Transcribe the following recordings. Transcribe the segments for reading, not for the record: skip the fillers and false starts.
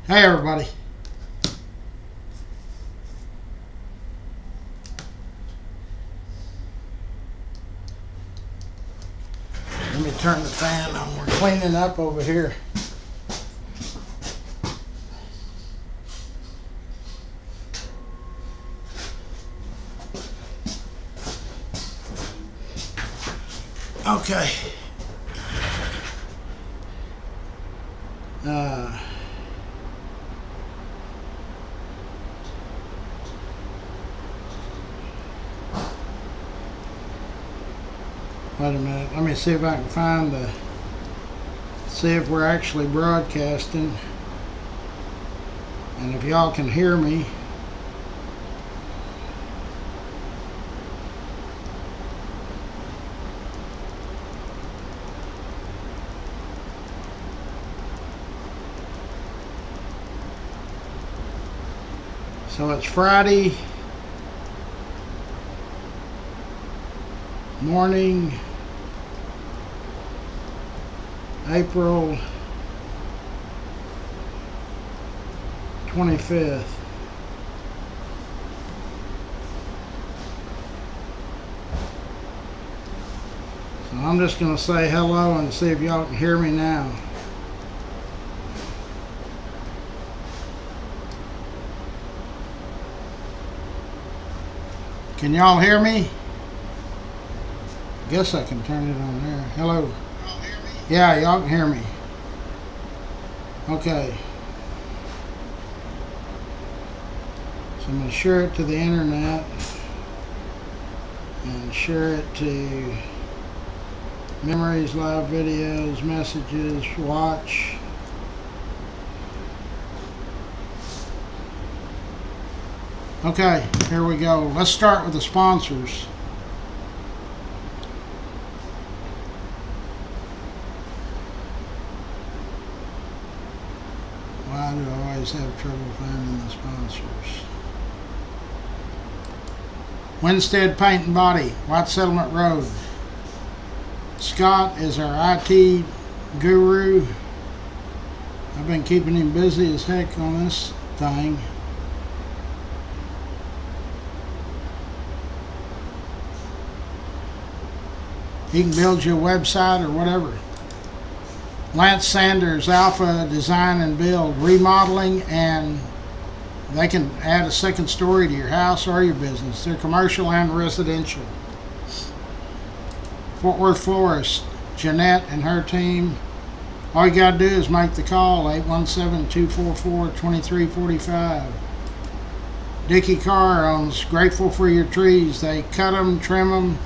Hey everybody. Let me turn the fan on. We're cleaning up over here. Okay. Wait a minute. Let me see if I can find see if we're actually broadcasting. And if y'all can hear me. So it's Friday morning, April 25th. So I'm just going to say hello and see if y'all can hear me now. Can y'all hear me? Guess I can turn it on there. Hello. Yeah, y'all can hear me. Okay. So I'm going to share it to the internet and share it to memories, live videos, messages, watch. Okay, here we go. Let's start with the sponsors. Why do I always have trouble finding the sponsors? Winstead Paint and Body, White Settlement Road. Scott is our IT guru. I've been keeping him busy as heck on this thing. He can build you a website or whatever. Lance Sanders, Alpha Design and Build, remodeling, and they can add a second story to your house or your business. They're commercial and residential. Fort Worth Florist, Jeanette and her team. All you got to do is make the call, 817-244-2345. Dickie Carr owns Grateful for Your Trees. They cut them, trim them,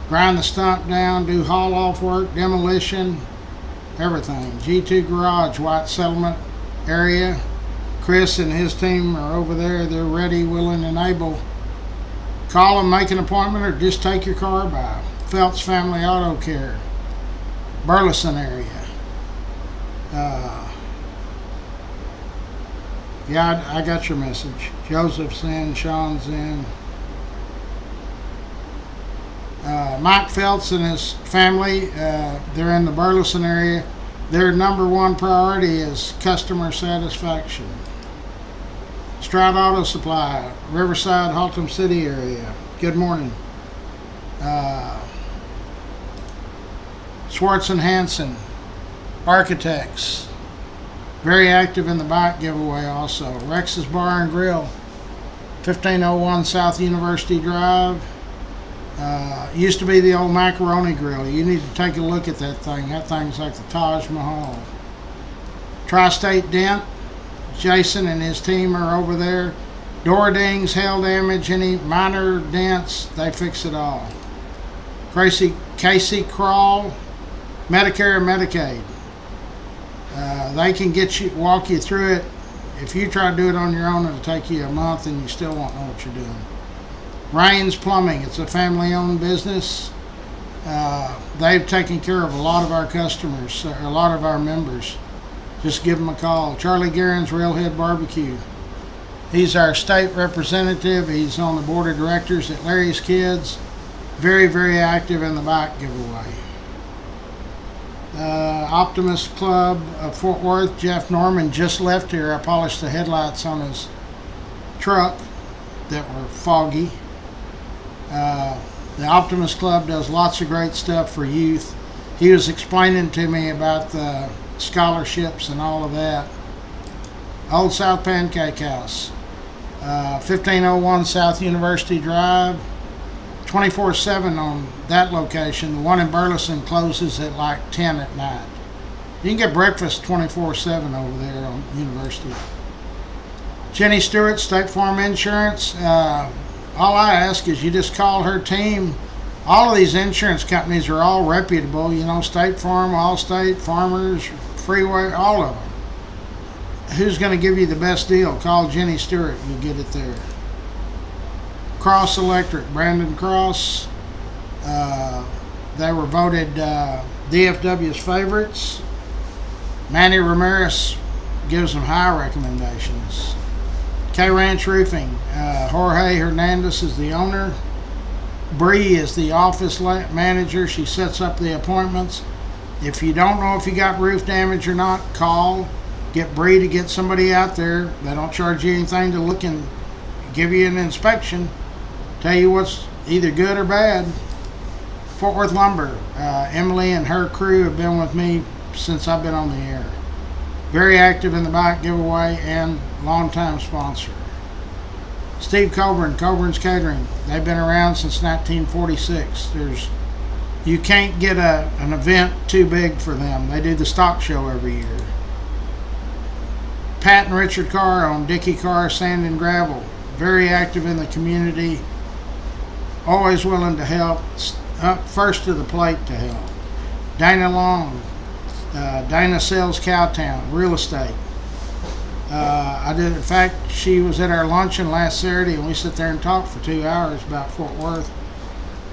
grind the stump down, do haul-off work, demolition, everything. G2 Garage, White Settlement area. Chris and his team are over there. They're ready, willing, and able. Call them, make an appointment, or just take your car by. Phelps Family Auto Care, Burleson area. Yeah, I got your message. Joseph's in, Sean's in. Mike Phelps and his family, they're in the Burleson area. Their number one priority is customer satisfaction. Stroud Auto Supply, Riverside, Haltom City area. Good morning. Schwartz and Hanson, Architects, very active in the bike giveaway also. Rex's Bar and Grill, 1501 South University Drive. Used to be the old macaroni grill. You need to take a look at that thing. That thing's like the Taj Mahal. Tri-State Dent, Jason and his team are over there. Door dings, hail damage, any minor dents, they fix it all. Casey Crawl, Medicare and Medicaid. They can walk you through it. If you try to do it on your own, it'll take you a month and you still won't know what you're doing. Rains Plumbing, it's a family-owned business. They've taken care of a lot of our customers, a lot of our members. Just give them a call. Charlie Guerin's Railhead Barbecue. He's our state representative. He's on the board of directors at Larry's Kids. Very, very active in the bike giveaway. Optimist Club of Fort Worth, Jeff Norman just left here. I polished the headlights on his truck that were foggy. The Optimist Club does lots of great stuff for youth. He was explaining to me about the scholarships and all of that. Old South Pancake House, 1501 South University Drive, 24/7 on that location. The one in Burleson closes at like 10 at night. You can get breakfast 24/7 over there on University. Jenny Stewart, State Farm Insurance. All I ask is you just call her team. All of these insurance companies are all reputable. You know, State Farm, Allstate, Farmers, Freeway, all of them. Who's going to give you the best deal? Call Jenny Stewart. You'll get it there. Cross Electric, Brandon Cross. They were voted DFW's favorites. Manny Ramirez gives them high recommendations. K-Ranch Roofing, Jorge Hernandez is the owner. Bree is the office manager. She sets up the appointments. If you don't know if you got roof damage or not, call. Get Bree to get somebody out there. They don't charge you anything to look and give you an inspection. Tell you what's either good or bad. Fort Worth Lumber. Emily and her crew have been with me since I've been on the air. Very active in the bike giveaway and longtime sponsor. Steve Coburn, Coburn's Catering. They've been around since 1946. You can't get an event too big for them. They do the stock show every year. Pat and Richard Carr on Dickey Carr Sand and Gravel. Very active in the community. Always willing to help. Up first to the plate to help. Dana Long. Dana sells Cowtown Real Estate. In fact, she was at our luncheon last Saturday and we sat there and talked for 2 hours about Fort Worth.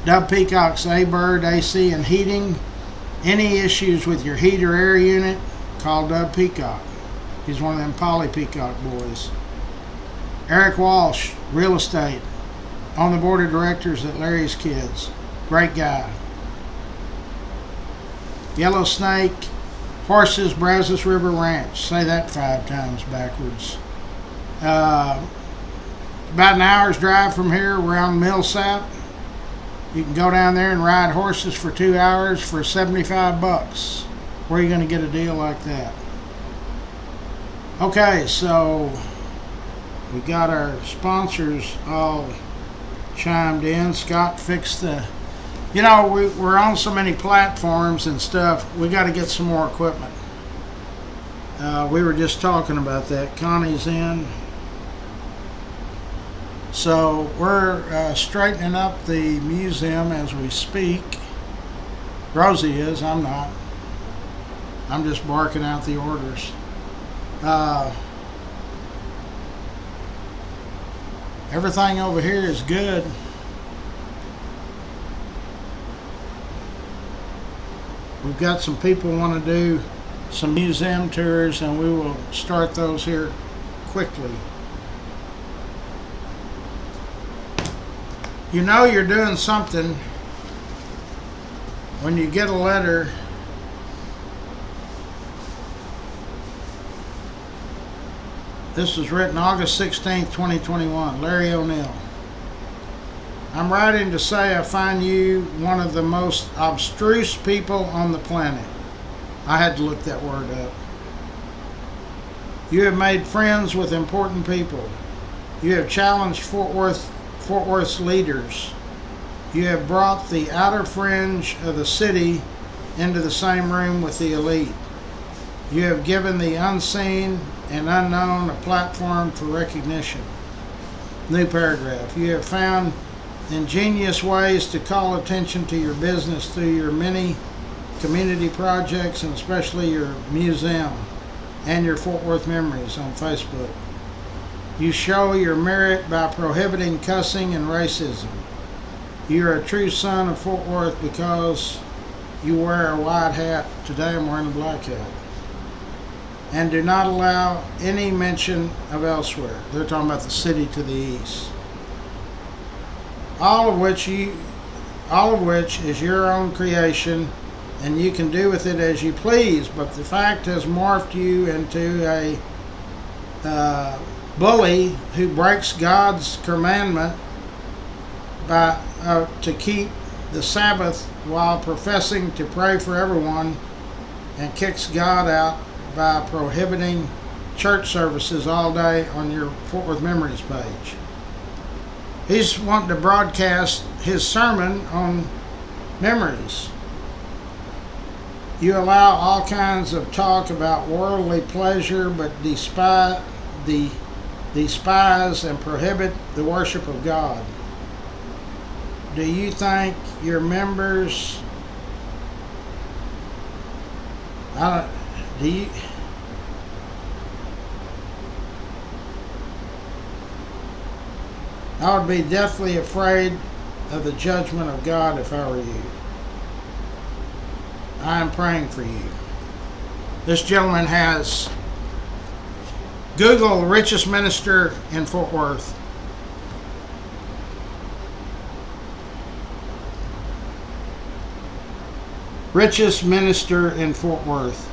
Dub Peacock's A-Bird, AC, and heating. Any issues with your heat or air unit, call Dub Peacock. He's one of them Polly Peacock boys. Eric Walsh, Real Estate, on the board of directors at Larry's Kids. Great guy. Yellow Snake, Horses, Brazos River Ranch. Say that 5 times backwards. About an hour's drive from here, we're on Millsap. You can go down there and ride horses for 2 hours for $75. Where are you going to get a deal like that? Okay, so we got our sponsors all chimed in. Scott fixed the... You know, we're on so many platforms and stuff, we got to get some more equipment. We were just talking about that. Connie's in. So we're straightening up the museum as we speak. Rosie is, I'm not. I'm just barking out the orders. Everything over here is good. We've got some people want to do some museum tours, and we will start those here quickly. You know you're doing something when you get a letter This was written August 16th, 2021. Larry O'Neill. I'm writing to say I find you one of the most abstruse people on the planet. I had to look that word up. You have made friends with important people. You have challenged Fort Worth's leaders. You have brought the outer fringe of the city into the same room with the elite. You have given the unseen and unknown a platform for recognition. New paragraph. You have found ingenious ways to call attention to your business through your many community projects, and especially your museum and your Fort Worth Memories on Facebook. You show your merit by prohibiting cussing and racism. You are a true son of Fort Worth because you wear a white hat. Today I'm wearing a black hat. And do not allow any mention of elsewhere. They're talking about the city to the east. All of which is your own creation and you can do with it as you please. But the fact has morphed you into a bully who breaks God's commandment by to keep the Sabbath while professing to pray for everyone, and kicks God out by prohibiting church services all day on your Fort Worth Memories page. He's wanting to broadcast his sermon on memories. You allow all kinds of talk about worldly pleasure, but despise and prohibit the worship of God. Do you think your members I would be deathly afraid of the judgment of God if I were you. I am praying for you. This gentleman has Google richest minister in Fort Worth. Richest minister in Fort Worth.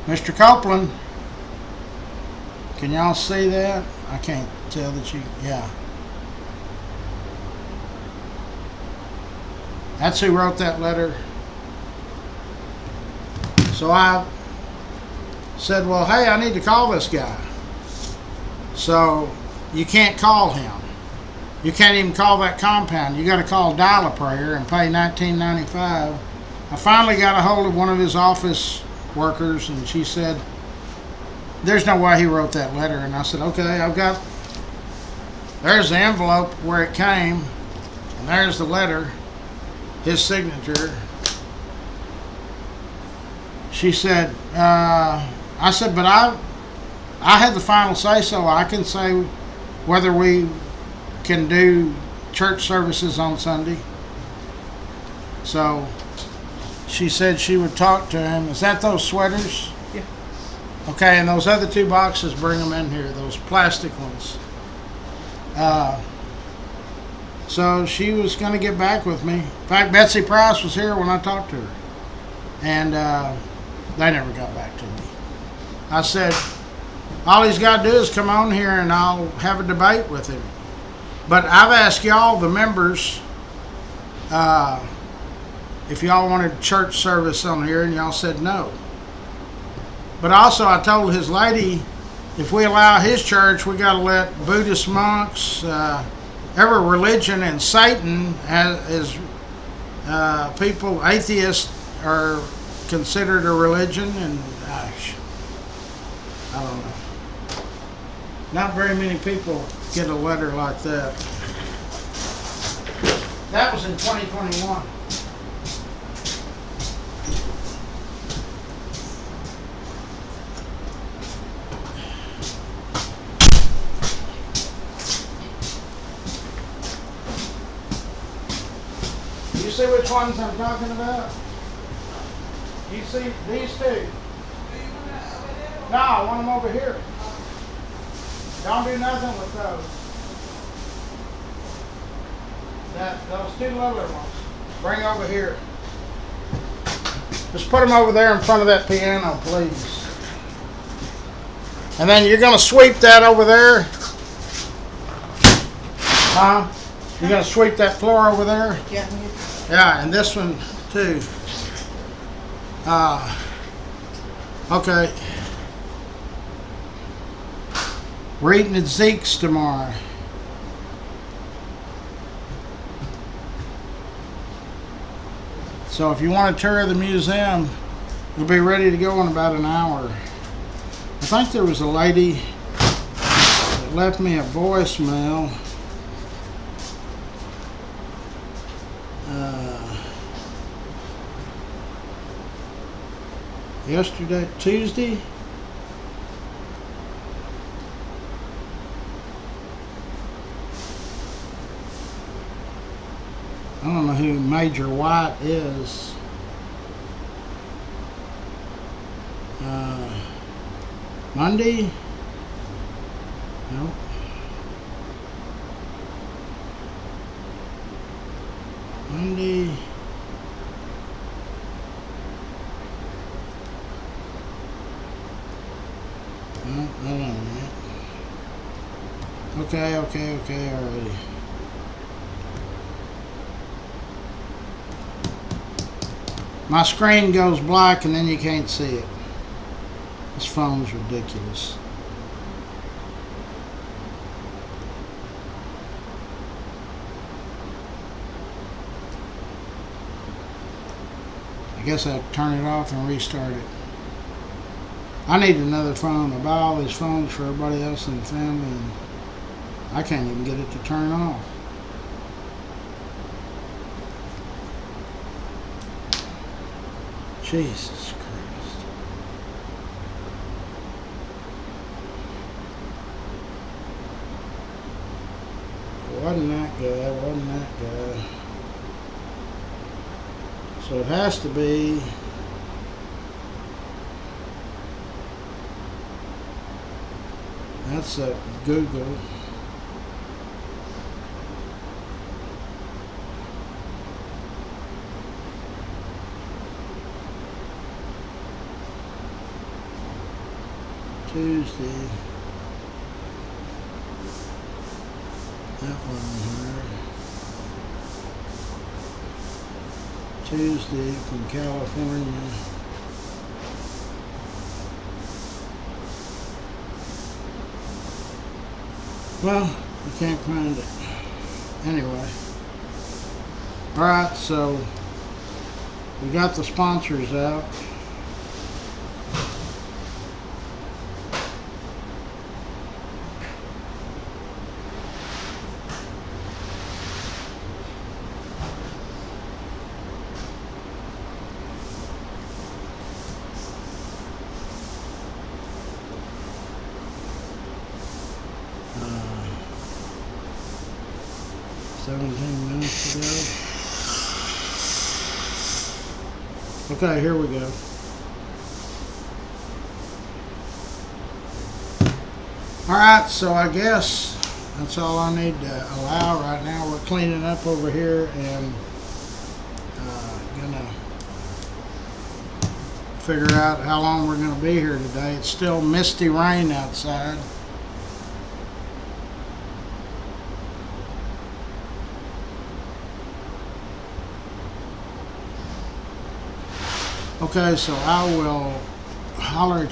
Mr. Copeland, can y'all see that? I can't tell that you, yeah. That's who wrote that letter. So I said, well, hey, I need to call this guy. So you can't call him. You can't even call that compound. You got to call Dial a Prayer and pay $19.95. I finally got a hold of one of his office workers, and she said, there's no way he wrote that letter. And I said, okay, there's the envelope where it came, and there's the letter, his signature. She said, I said, but I had the final say, so I can say whether we can do church services on Sunday. So she said she would talk to him. Is that those sweaters? Yeah. Okay, and those other two boxes, bring them in here, those plastic ones. So she was going to get back with me. In fact, Betsy Price was here when I talked to her. And they never got back to me. I said, all he's got to do is come on here and I'll have a debate with him. But I've asked y'all, the members, if y'all wanted church service on here, and y'all said no. But also I told his lady, if we allow his church, we got to let Buddhist monks, every religion, and Satan as people, atheists are considered a religion, and gosh, I don't know. Not very many people get a letter like that. That was in 2021. You see which ones I'm talking about? You see these two? No, I want them over here. Don't do nothing with those. Those two littler ones. Bring over here. Just put them over there in front of that piano, please. And then you're going to sweep that over there. Huh? You're going to sweep that floor over there? Yeah. Yeah, and this one too. Okay. We're eating at Zeke's tomorrow. So if you want a tour of the museum, we'll be ready to go in about an hour. I think there was a lady that left me a voicemail. Yesterday, Tuesday. I don't know who Major White is. Monday. Nope. Monday. Nope, not on that. Okay, already. My screen goes black and then you can't see it. This phone's ridiculous. I guess I'll turn it off and restart it. I need another phone. I buy all these phones for everybody else in the family and I can't even get it to turn off. Jesus Christ. Wasn't that guy. So it has to be that's a Google. Tuesday. That one here. Tuesday from California. Well, I can't find it. Anyway. Alright, so we got the sponsors out. Uh, 17 minutes ago. Okay, here we go. Alright, so I guess that's all I need to allow right now. We're cleaning up over here and gonna figure out how long we're gonna be here today. It's still misty rain outside. Okay, so I will holler at you.